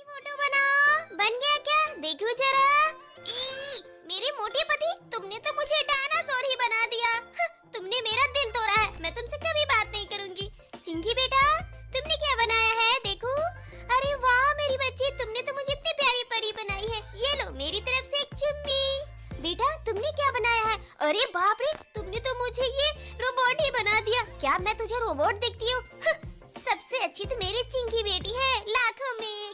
Photo बनाओ। बन गया क्या? देखो जरा। मेरे मोटे पति, तुमने तो मुझे डायनासोर ही बना दिया। तुमने मेरा दिल तोड़ा है। मैं तुमसे कभी बात नहीं करूंगी। चिंकी बेटा, तुमने क्या बनाया है? देखो। अरे वाह मेरी बच्ची, तुमने तो मुझे इतनी प्यारी परी बनाई है। ये लो मेरी तरफ से एक चुम्मी। बेटा तुमने क्या बनाया है? अरे बाप रे, तुमने तो मुझे ये रोबोट ही बना दिया। क्या मैं तुझे रोबोट दिखती हूँ? सबसे अच्छी तो मेरी चिंकी बेटी है, लाखों में